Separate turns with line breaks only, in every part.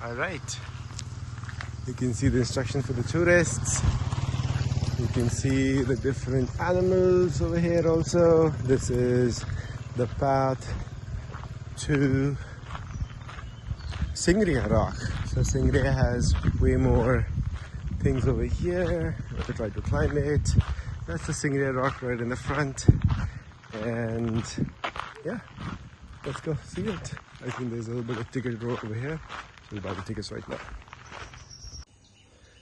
All right. You can see the instructions for the tourists. You can see the different animals over here also. This is the path to Sigiriya rock. So Sigiriya has way more things over here. I'm going to try to climb it. That's the Sigiriya rock right in the front. And yeah, let's go see it. I think there's a little bit of ticket road over here. So we'll buy the tickets right now.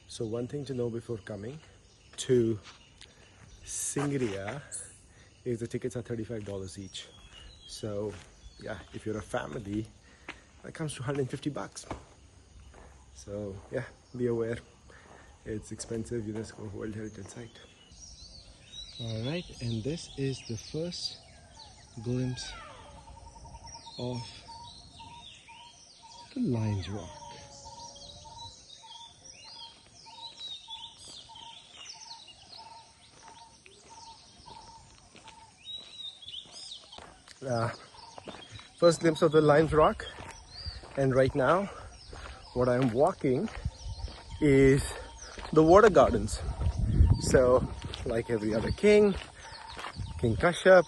So one thing to know before coming to Sigiriya is the tickets are $35 each. So yeah, if you're a family, that comes to 150 bucks. So yeah, be aware. It's expensive UNESCO World Heritage Site. All right, and this is the first glimpse of the Lions Rock. First glimpse of the Lions Rock, and right now what I'm walking is the water gardens. So like every other king, King Kashyap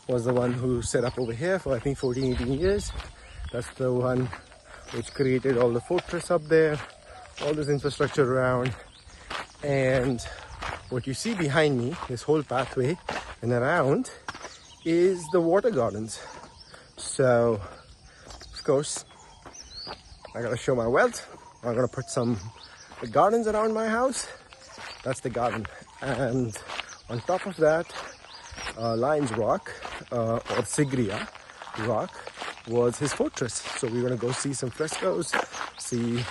was the one who set up over here for I think 14-18 years. That's the one which created all the fortress up there, all this infrastructure around. And what you see behind me, this whole pathway and around, is the water gardens. So of course I gotta show my wealth. I'm gonna put some gardens around my house. That's the garden, and on top of that, Lions Rock or Sigiriya Rock was his fortress. So we're gonna go see some frescoes, see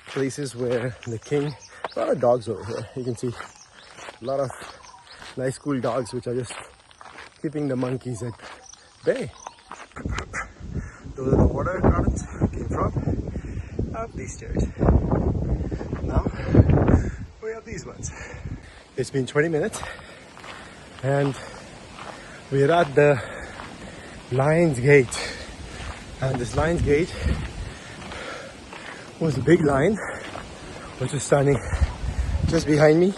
places where the king. A lot of dogs over here. You can see a lot of nice cool dogs which are just keeping the monkeys at bay. Those are the water gardens came from up these stairs. Now we have these ones. It's been 20 minutes and we're at the Lion's Gate, and this Lion's Gate was a big lion which is standing just behind me,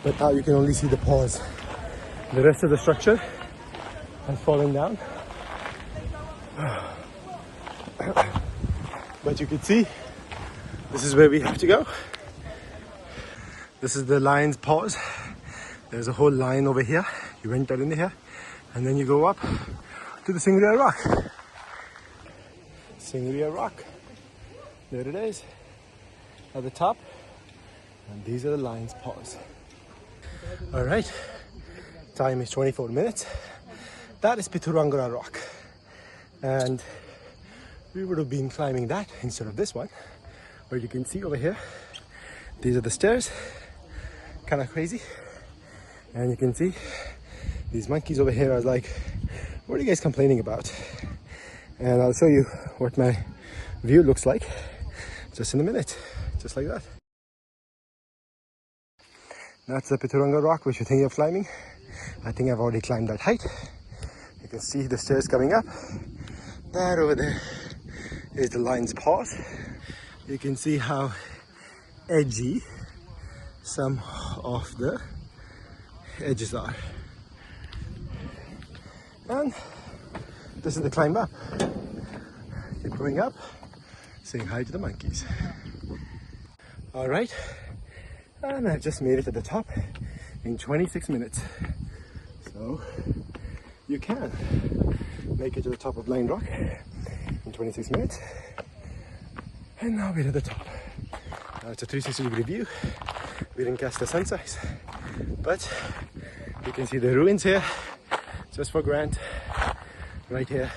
but now you can only see the paws. The rest of the structure has fallen down, but you can see this is where we have to go. This is the lion's paws. There's a whole line over here. You enter in here and then you go up to the Sigiriya Rock. Sigiriya Rock. There it is at the top, and these are the lion's paws. All right, time is 24 minutes. That is Piturangara Rock, and we would have been climbing that instead of this one. But you can see over here, these are the stairs, kind of crazy. And you can see these monkeys over here are like, what are you guys complaining about? And I'll show you what my view looks like just in a minute, just like that. That's the Pituranga Rock which you're thinking of climbing. I think I've already climbed that height. You can see the stairs coming up. That over there is the lion's paws. You can see how edgy some of the edges are. And this is the climb up. Keep going up, saying hi to the monkeys. All right, and I've just made it to the top in 26 minutes. So you can make it to the top of Lion Rock in 26 minutes. And now we're at the top. It's a 360-degree view. We didn't catch the sunrise, but you can see the ruins here, just for Grant, right here,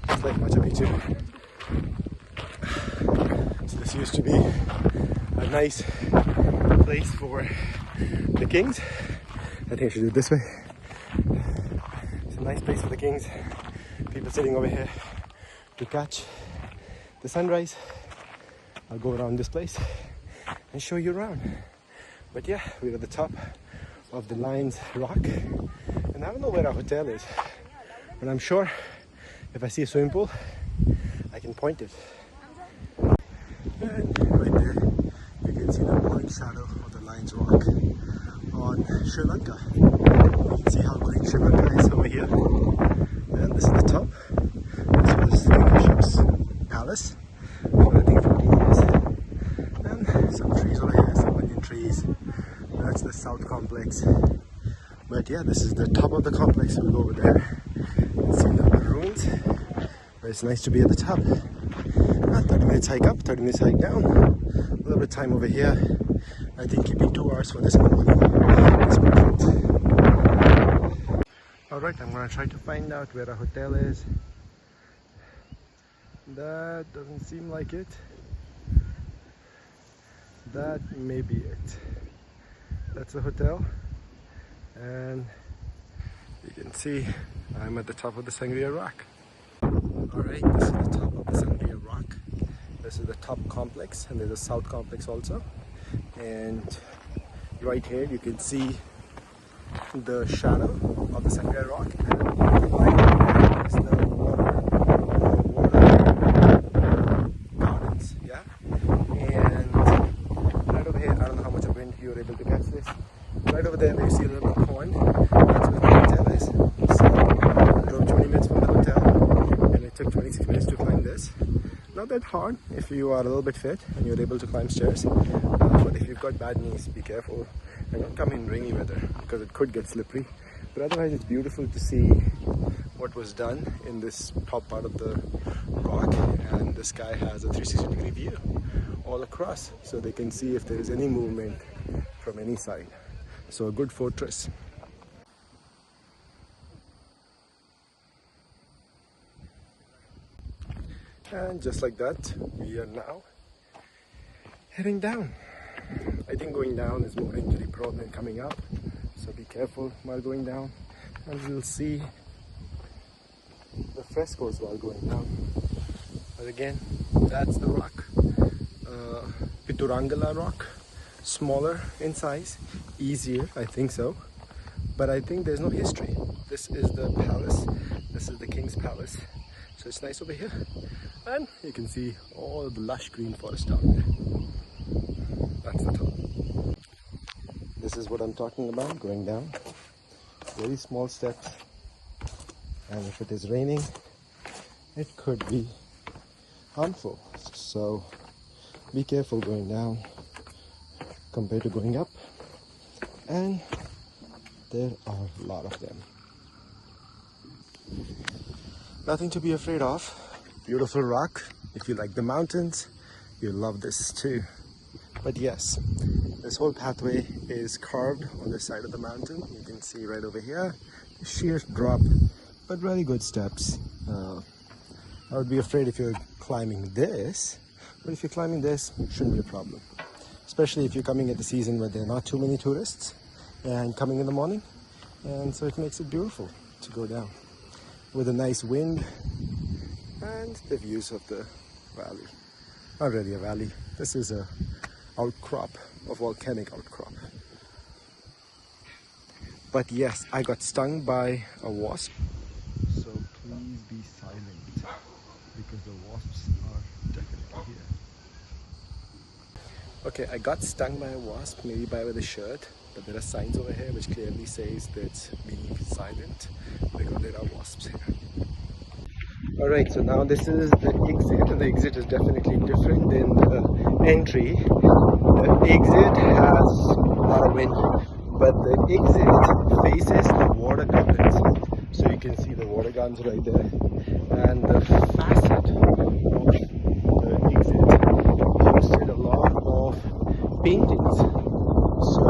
just like Machu Picchu. So this used to be a nice place for the kings. I think I should do it this way. It's a nice place for the kings. People sitting over here to catch the sunrise. I'll go around this place and show you around. But yeah, we're at the top of the Lion's Rock, and I don't know where our hotel is, but I'm sure if I see a swimming pool, I can point it. And right there, you can see the green shadow of the Lion's Rock on Sri Lanka. You can see how green Sri Lanka is over here. And this is the top. This was the bishop's palace for I think 40 years. And some trees over here, some onion trees. That's the south complex. But yeah, this is the top of the complex. We'll go over there and see the ruins. But it's nice to be at the top. 30 minutes hike up, 30 minutes hike down. A little bit of time over here. I think keeping 2 hours for this one is perfect. Alright, I'm going to try to find out where a hotel is. That doesn't seem like it. That may be it. That's a hotel. And you can see I'm at the top of the Sigiriya rock. Alright, this is the top of the Sigiriya rock. This is the top complex, and there's a south complex also. And right here you can see the shadow of the Sigiriya rock, and right is the water gardens, yeah. And right over here, I don't know how much of wind you were able to catch this. Right over there, you see a little pond. That's where the hotel is. So I drove 20 minutes from the hotel, and it took 26 minutes to climb this. Not that hard if you are a little bit fit and you're able to climb stairs. But if you've got bad knees, be careful and don't come in rainy weather because it could get slippery. But otherwise, it's beautiful to see what was done in this top part of the rock. And this guy has a 360-degree view all across, so they can see if there is any movement from any side. So a good fortress. And just like that, we are now heading down. I think going down is more injury prone than coming up, so be careful while going down, and you'll see the frescoes while going down. But again, that's the rock, Piturangala rock, smaller in size, easier, I think so, but I think there's no history. This is the palace, this is the king's palace, so it's nice over here. And you can see all the lush green forest down there. That's the top. This is what I'm talking about, going down. Very small steps. And if it is raining, it could be harmful. So be careful going down compared to going up. And there are a lot of them. Nothing to be afraid of. Beautiful rock. If you like the mountains, you'll love this too. But yes, this whole pathway is carved on the side of the mountain. You can see right over here, sheer drop, but really good steps. I would be afraid if you're climbing this, but if you're climbing this, it shouldn't be a problem. Especially if you're coming at the season where there are not too many tourists and coming in the morning. And so it makes it beautiful to go down with a nice wind and the views of the valley. Not really a valley, this is a outcrop, a volcanic outcrop. But yes, I got stung by a wasp, so please be silent because the wasps are definitely here. Okay, I got stung by a wasp, maybe by the shirt, but there are signs over here which clearly says that be silent because there are wasps here. Alright, so now this is the exit, and the exit is definitely different than the entry. The exit has a lot of wind, but the exit faces the water gardens. So you can see the water gardens right there. And the facet of the exit hosted a lot of paintings. So,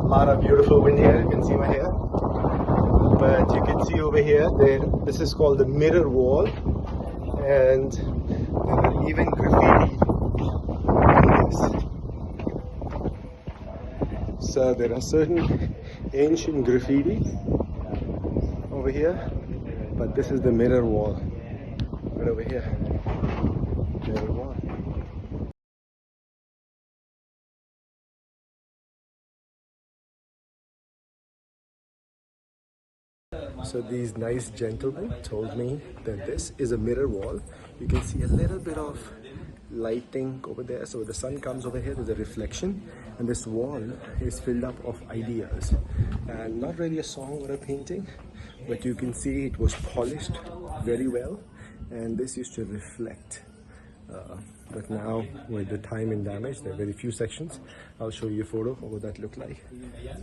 a lot of beautiful wind here, you can see my hair. But you can see over here, this is called the mirror wall, and there are even graffiti on this. So there are certain ancient graffiti over here, but this is the mirror wall right over here. Mirror wall. So these nice gentlemen told me that this is a mirror wall You can see a little bit of lighting over there. So the sun comes over here, there's a reflection, and this wall is filled up of ideas. And not really a song or a painting, but you can see it was polished very well, and this used to reflect. But now with the time and damage, there are very few sections. I'll show you a photo of what that looked like.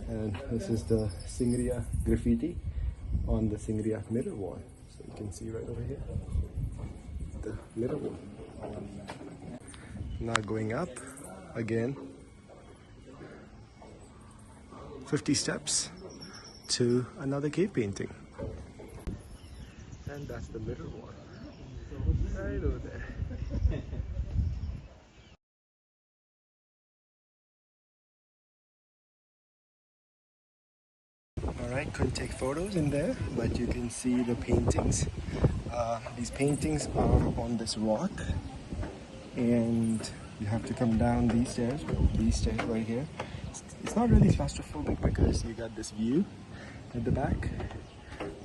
And this is the Sigiriya graffiti on the Sigiriya mirror wall. So you can see right over here, the mirror wall. Now going up again, 50 steps to another cave painting. And that's the mirror wall, right over there. Alright, couldn't take photos in there, but you can see the paintings. These paintings are on this rock, and you have to come down these stairs right here. It's not really claustrophobic because you got this view at the back,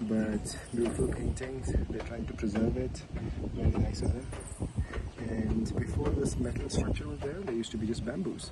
but beautiful paintings. They're trying to preserve it. Very nice of them. And before this metal structure was there used to be just bamboos.